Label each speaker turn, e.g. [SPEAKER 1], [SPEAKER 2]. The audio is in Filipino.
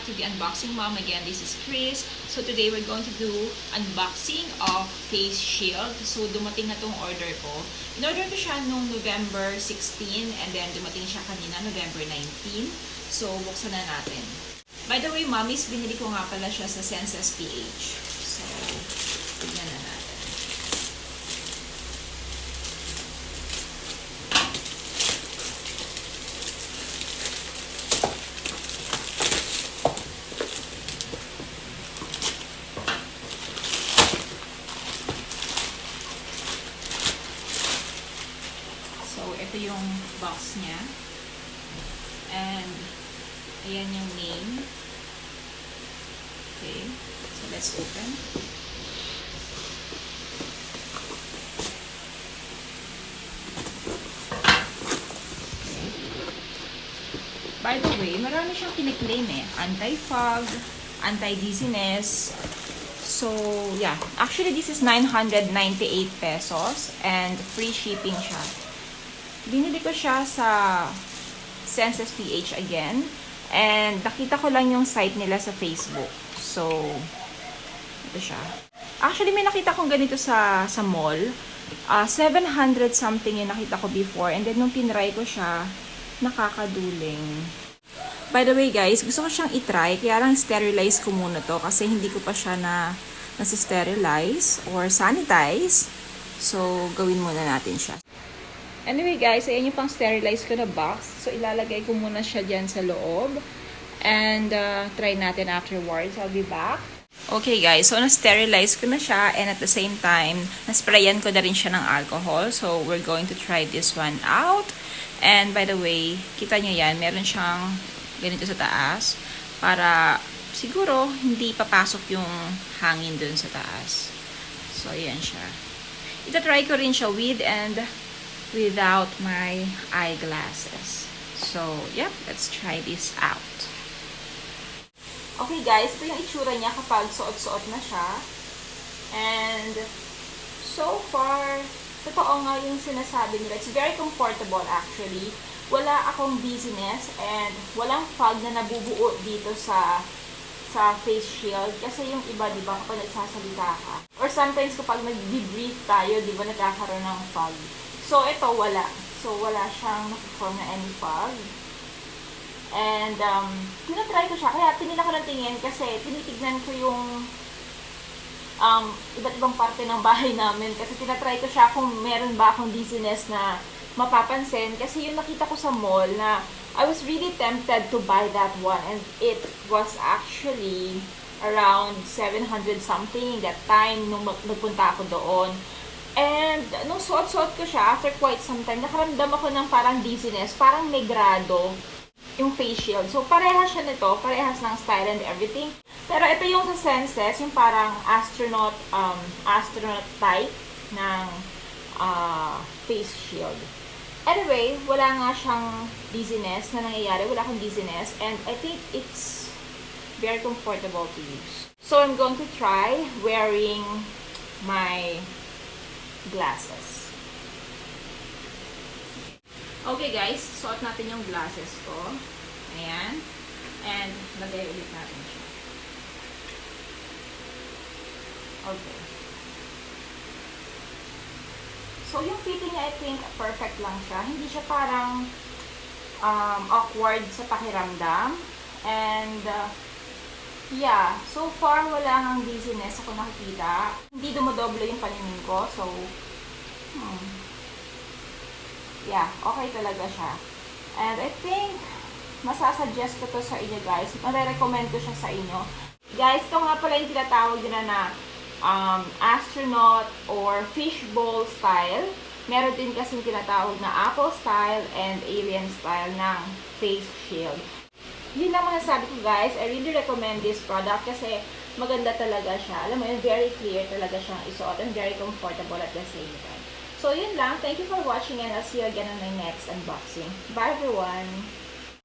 [SPEAKER 1] back to the unboxing mom. Again, this is Chris. So today we're going to do unboxing of Faceshield. So dumating na tong order ko. In-order ko siya noong November 16 and then dumating siya kanina November 19. So buksan na natin. By the way, mommies, binili ko nga pala siya sa Census PH. So tignan na natin. Ito yung box niya. And ayan yung name. Okay. So let's open. Okay. By the way, marami siyang kiniklaim eh. Anti-fog, anti-dizziness. So, yeah. Actually, this is 998 pesos and free shipping siya. Binili ko siya sa Census PH again. And nakita ko lang yung site nila sa Facebook. So, ito siya. Actually, may nakita kong ganito sa mall. 700 something yung nakita ko before. And then, nung tinry ko siya, nakakaduling. By the way, guys, gusto ko siyang itry. Kaya lang sterilize ko muna to. Kasi hindi ko pa siya nasa-sterilize or sanitize. So, gawin muna natin siya. Anyway guys, ayan yung pang sterilize ko na box. So ilalagay ko muna siya dyan sa loob. And try natin afterwards. I'll be back. Okay guys, so na-sterilize ko na siya. And at the same time, nasprayan ko na rin siya ng alcohol. So we're going to try this one out. And by the way, kita nyo yan, meron siyang ganito sa taas. Para siguro hindi papasok yung hangin dun sa taas. So ayan siya. Ita-try ko rin siya with and without my eyeglasses. So, yeah, let's try this out. Okay guys, ito yung itsura niya kapag suot-suot na siya. And so far, totoo nga yung sinasabi nila. It's very comfortable actually. Wala akong dizziness and walang fog na nabubuo dito sa Faceshield. Kasi yung iba, di ba, kapag nagsasalita ka. Or sometimes kapag nag-debrief tayo, di ba, nagkakaroon ng fog. So, ito, wala. So, wala siyang form na any fog. And, tinatry ko siya. Kaya, tinila ko ng tingin kasi tinitignan ko yung iba't ibang parte ng bahay namin. Kasi tinatry ko siya kung meron ba akong dizziness na mapapansin. Kasi yung nakita ko sa mall na I was really tempted to buy that one. And it was actually around 700 something that time nung nagpunta ako doon. And, nung suot-suot ko siya, after quite some time, nakaramdam ako ng parang dizziness, parang may grado yung Faceshield. So, parehas siya nito, parehas ng style and everything. Pero ito yung sa Senses, yung parang astronaut type ng Faceshield. Anyway, wala nga siyang dizziness na nangyayari, wala akong dizziness, and I think it's very comfortable to use. So, I'm going to try wearing my glasses. Okay guys, suot natin yung glasses ko. Ayan. And lagay ulit natin siya. Okay. So yung fitting niya, I think perfect lang siya. Hindi siya parang awkward sa pakiramdam. And yeah, so far wala nang dizziness ako nakikita. Hindi dumodoble yung paningin ko. So, yeah, okay talaga siya. And I think, masasuggest ko to sa inyo guys. Mare-recommend ko siya sa inyo. Guys, ito nga pala yung tinatawag nila na astronaut or fishbowl style. Meron din kasing tinatawag na apple style and alien style ng Faceshield. Yun lang masasabi ko guys, I really recommend this product kasi maganda talaga siya. Alam mo yun, very clear talaga siyang isuot and very comfortable at the same time. So yun lang, thank you for watching and I'll see you again on my next unboxing. Bye everyone!